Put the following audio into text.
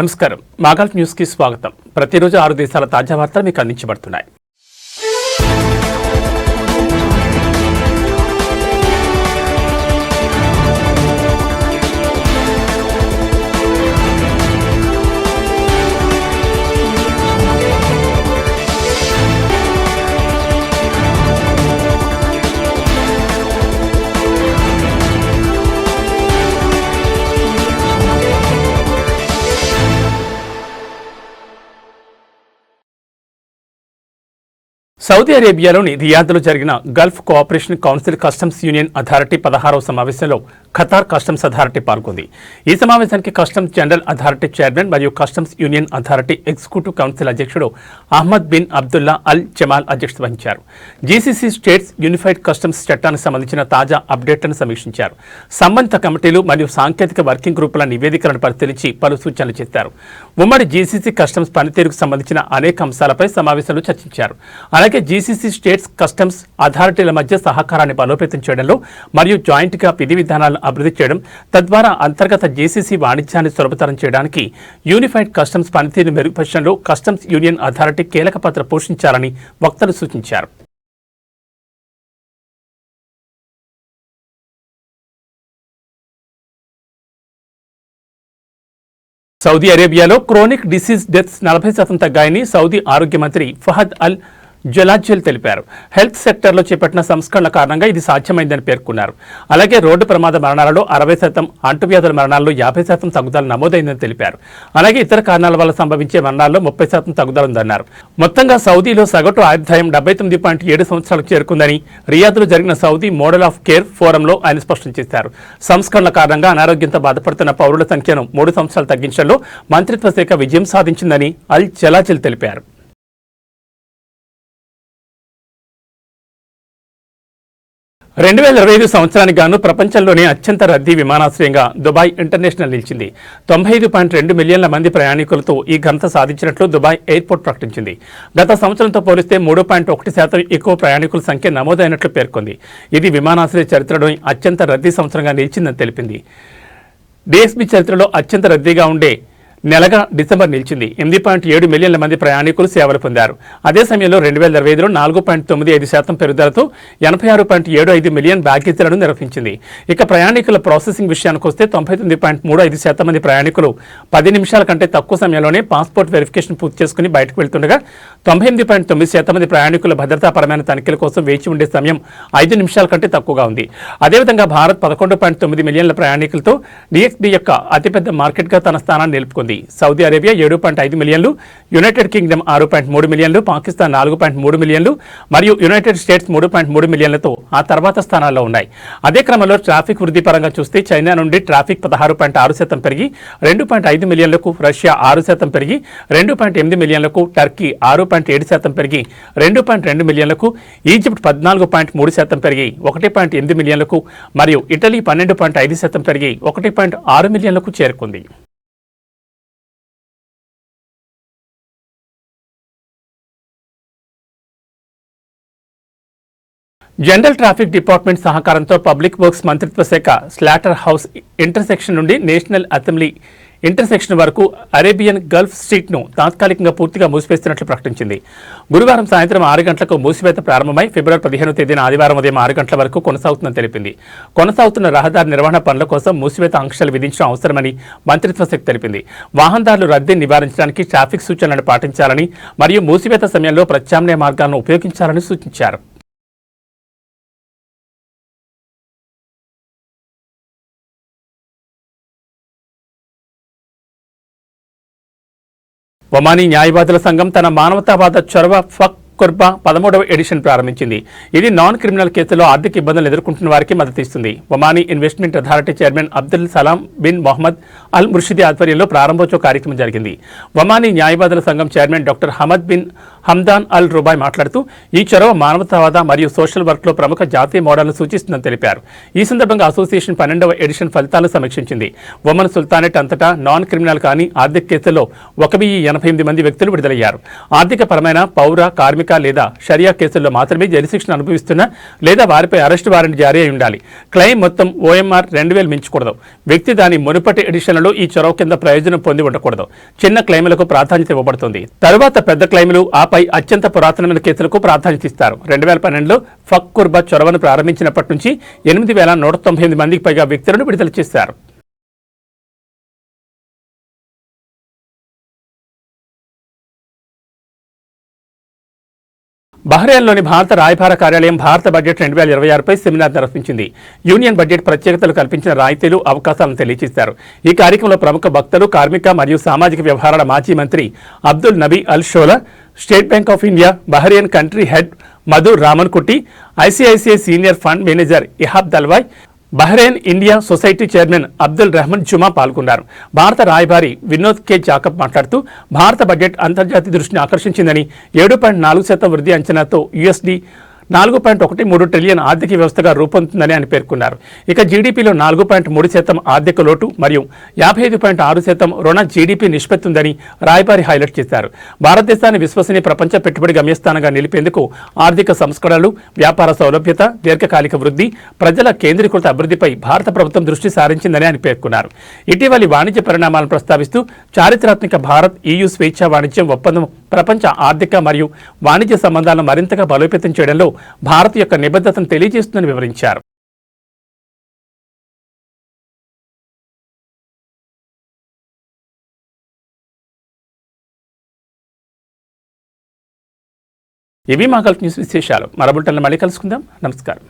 నమస్కారం మాగల్ఫ్ న్యూస్ కి స్వాగతం. ప్రతిరోజు 6 దేశాల తాజా వార్తలు మీకు అందించబడుతున్నాయి. సౌదీ అరేబియాలోని రియాద్లో జరిగిన Gulf cooperation council customs union authority 16వ సమావేశంలో ఖతార్ కస్టమ్స్ అథారిటీ పాల్గొంది. ఈ సమావేశానికి కస్టమ్స్ జనరల్ అథారిటీ చైర్మన్ మరియు customs union authority executive council అధ్యక్షుడు Ahmed bin Abdullah Al Jamal అధ్యక్షత వహించారు. జీసీసీ స్టేట్స్ యూనిఫైడ్ కస్టమ్స్ చట్టానికి సంబంధించిన తాజా అప్డేట్లను సమీక్షించారు. సంబంధిత కమిటీలు మరియు సాంకేతిక వర్కింగ్ గ్రూపుల నివేదికలను పరిశీలించి పలు సూచనలు చేశారు. ఉమ్మడి జీసీసీ కస్టమ్స్ పనితీరుకు సంబంధించిన అనేక అంశాలపై సమావేశంలో చర్చించారు. అలాగే జీసీసీ స్టేట్స్ కస్టమ్స్ అథారిటీల మధ్య సహకారాన్ని బలోపేతం చేయడంలో మరియు జాయింట్గా విధి విధానాలను అభివృద్ధి చేయడం, తద్వారా అంతర్గత జీసీసీ వాణిజ్యాన్ని సులభతరం చేయడానికి యూనిఫైడ్ కస్టమ్స్ పనితీరును మెరుగుపరచడంలో కస్టమ్స్ యూనియన్ అథారిటీ కీలక పాత్ర పోషించాలని వక్తలు సూచించారు. సౌదీ అరేబియాలో క్రోనిక్ డిసీజ్ డెత్స్ 40% తగ్గాయని సౌదీ ఆరోగ్య మంత్రి ఫహద్ అల్ జలాజ్జల్ తెలిపారు. హెల్త్ సెక్టర్లో చేపట్టిన సంస్కరణల కారణంగా ఇది సాధ్యమైందని పేర్కొన్నారు. అలాగే రోడ్డు ప్రమాద మరణాలలో 60%, అంటువ్యాధుల మరణాల్లో 50% తగ్గుదల నమోదైందని తెలిపారు. అలాగే ఇతర కారణాల వల్ల సంభవించే మరణాల్లో 30% తగ్గుదల ఉందన్నారు. మొత్తంగా సౌదీలో సగటు ఆయుర్దాయం 79.7 సంవత్సరాలకు చేరుకుందని రియాద్లో జరిగిన సౌదీ మోడల్ ఆఫ్ కేర్ ఫోరంలో ఆయన స్పష్టం చేశారు. సంస్కరణల కారణంగా అనారోగ్యంతో బాధపడుతున్న పౌరుల సంఖ్యను 3 సంవత్సరాలు తగ్గించడంలో మంత్రిత్వ శాఖ విజయం సాధించిందని అల్ జలాజిల్ తెలిపారు. 2025 సంవత్సరానికి గాను ప్రపంచంలోనే అత్యంత రద్దీ విమానాశ్రయంగా దుబాయ్ ఇంటర్నేషనల్ నిలిచింది. 95.2 మిలియన్ల మంది ప్రయాణికులతో ఈ ఘనత సాధించినట్లు దుబాయ్ ఎయిర్పోర్ట్ ప్రకటించింది. గత సంవత్సరంతో పోలిస్తే 3.1% ఎక్కువ ప్రయాణికుల సంఖ్య నమోదైనట్లు పేర్కొంది. ఇది విమానాశ్రయ చరిత్రలోని అత్యంత రద్దీ సంవత్సరంగా నిలిచిందని తెలిపింది. డిఎస్బీ చరిత్రలో అత్యంత రద్దీగా ఉండే నెలగా డిసెంబర్ నిలిచింది. 8.7 మిలియన్ల మంది ప్రయాణికులు సేవలు పొందారు. అదే సమయంలో 2025లో 4.95% పెరుగుదలతో 86.75 మిలియన్ బ్యాగేజీలను నిర్వహించింది. ఇక ప్రయాణికుల ప్రాసెసింగ్ విషయానికి వస్తే 99.35% మంది ప్రయాణికులు 10 నిమిషాల కంటే తక్కువ సమయంలోనే పాస్పోర్ట్ వెరిఫికేషన్ పూర్తి చేసుకుని బయటకు వెళ్తుండగా 98.9% మంది ప్రయాణికుల భద్రతాపరమైన తనిఖీల కోసం వేచి ఉండే సమయం 5 నిమిషాల కంటే తక్కువగా ఉంది. అదేవిధంగా భారత్ 11.9 మిలియన్ల ప్రయాణికులతో డిఎక్స్బీ యొక్క అతిపెద్ద మార్కెట్గా తన స్థానాన్ని నిలుపుకుంది. సౌదీ అరేబియా 7.5 మిలియన్లు, యునైటెడ్ కింగ్డమ్ 6.3 మిలియన్లు, పాకిస్తాన్ 4.3 మిలియన్లు మరియు యునైటెడ్ స్టేట్స్ 3.3 మిలియన్లతో ఆ తర్వాత స్థానాల్లో ఉన్నాయి. అదే క్రమంలో ట్రాఫిక్ వృద్ధి పరంగా చూస్తే చైనా నుండి ట్రాఫిక్ 16.6% పెరిగి 2.5 మిలియన్లకు, రష్యా 6% పెరిగి 2.8 మిలియన్లకు, టర్కీ 6.7% పెరిగి 2.2 మిలియన్లకు, ఈజిప్ట్ 14.3% పెరిగి 1.8 మిలియన్లకు మరియు ఇటలీ 12.5% పెరిగి 1.6 మిలియన్లకు చేరుకుంది. జనరల్ ట్రాఫిక్ డిపార్ట్మెంట్ సహకారంతో పబ్లిక్ వర్క్స్ మంత్రిత్వ శాఖ స్లాటర్ హౌస్ ఇంటర్సెక్షన్ నుండి నేషనల్ అసెంబ్లీ ఇంటర్సెక్షన్ వరకు అరేబియన్ గల్ఫ్ స్ట్రీట్ను తాత్కాలికంగా పూర్తిగా మూసివేస్తున్నట్లు ప్రకటించింది. గురువారం సాయంత్రం 6 గంటలకు మూసివేత ప్రారంభమై ఫిబ్రవరి 15వ తేదీన ఆదివారం ఉదయం 6 గంటల వరకు కొనసాగుతుందని తెలిపింది. కొనసాగుతున్న రహదారి నిర్వహణ పనుల కోసం మూసివేత ఆంక్షలు విధించడం అవసరమని మంత్రిత్వ శాఖ తెలిపింది. వాహనదారులు రద్దీని నివారించడానికి ట్రాఫిక్ సూచనలను పాటించాలని మరియు మూసివేత సమయంలో ప్రత్యామ్నాయ మార్గాలను ఉపయోగించాలని సూచించారు. ఒమానీ న్యాయవాదుల సంఘం తన మానవతావాద చొరవ ఫక్ కుర్బా 13వ ఎడిషన్ ప్రారంభించింది. ఇది నాన్ క్రిమినల్ కేసులో ఆర్థిక ఇబ్బందులు ఎదుర్కొంటున్న వారికి మద్దతిస్తుంది. Omani investment authority chairman Abdul Salam bin Mohammed Al Murshidi ఆధ్వర్యంలో ప్రారంభోత్సవ కార్యక్రమం జరిగింది. ఒమానీ న్యాయవాదుల సంఘం chairman doctor Hamad bin Hamdan Al Rubai మాట్లాడుతూ ఈ చొరవ మానవతావాద మరియు సోషల్ వర్క్లో ప్రముఖ జాతీయ మోడల్ను సూచిస్తుందని తెలిపారు. ఈ సందర్భంగా అసోసియేషన్ 12వ ఎడిషన్ ఫలితాలను సమీక్షించింది. ఒమన్ సుల్తానేట్ అంతటా నాన్ క్రిమినల్ కానీ ఆర్థిక కేసుల్లో 1088 మంది వ్యక్తులు విడుదలయ్యారు. ఆర్థిక పరమైన పౌర, కార్మిక లేదా షరియా కేసుల్లో మాత్రమే జైలు శిక్షను అనుభవిస్తున్న లేదా వారిపై అరెస్టు వారెంట్ జారీ అయి ఉండాలి. క్లెయిమ్ మొత్తం ఓఎంఆర్ 2000 మించకూడదు. వ్యక్తి దాని మునుపటి ఎడిషన్లలో ఈ చొరవ కింద ప్రయోజనం పొంది ఉండకూడదు. చిన్న క్లెయిములకు ప్రాధాన్యత ఇవ్వబడుతుంది. తరువాత పెద్ద క్లెయిములు, ఆపై అత్యంత పురాతనమైన కేసులకు ప్రాధాన్యత ఇస్తారు. 2012లో ఫక్ కుర్బా చొరవను ప్రారంభించినప్పటి నుంచి 8198 మందికి పైగా వ్యక్తులను విడుదల చేశారు. బహ్రెయిన్లోని భారత రాయబార కార్యాలయం భారత బడ్జెట్ 2026పై సెమినార్ నిర్వహించింది. యూనియన్ బడ్జెట్ ప్రత్యేకతలు కల్పించిన రాయితీలు, అవకాశాలను తెలియజేశారు. ఈ కార్యక్రమంలో ప్రముఖ వక్తలు, కార్మిక మరియు సామాజిక వ్యవహారాల మాజీ మంత్రి Abdul Nabi Al Shola, State Bank of India Bahrain country head Madhu Raman Kutty, ICICI senior fund manager Ihab Dalwai, Bahrain India Society chairman Abdul Rahman Juma పాల్గొన్నారు. భారత రాయబారి వినోద్ కే జాకబ్ మాట్లాడుతూ భారత బడ్జెట్ అంతర్జాతీయ దృష్టిని ఆకర్షించిందని, 7.4% వృద్ధి అంచనాతో USD 4.13 ట్రిలియన్ ఆర్థిక వ్యవస్థగా రూపొందుతుందని ఆయన పేర్కొన్నారు. ఇక జీడీపీలో 4.3% ఆర్థిక లోటు మరియు 55.6% రుణ జీడీపీ నిష్పత్తి ఉందని రాయబారి హైలైట్ చేశారు. భారతదేశాన్ని విశ్వసనీయ ప్రపంచ పెట్టుబడి గమ్యస్థానంగా నిలిపేందుకు ఆర్థిక సంస్కరణలు, వ్యాపార సౌలభ్యత, దీర్ఘకాలిక వృద్ధి, ప్రజల కేంద్రీకృత అభివృద్ధిపై భారత ప్రభుత్వం దృష్టి సారించిందని ఆయన పేర్కొన్నారు. ఇటీవలి వాణిజ్య పరిణామాలను ప్రస్తావిస్తూ చారిత్రాత్మక భారత్ EU స్వేచ్ఛా వాణిజ్యం ఒప్పందం ప్రపంచ ఆర్థిక మరియు వాణిజ్య సంబంధాలను మరింతగా బలోపేతం చేయడంలో భారత్ యొక్క నిబద్ధతను తెలియజేస్తుందని వివరించారు. ఇవి మా గల్ఫ్ న్యూస్ విశేషాలు. మరో బులెటిన్లో మళ్ళీ కలుసుకుందాం. నమస్కారం.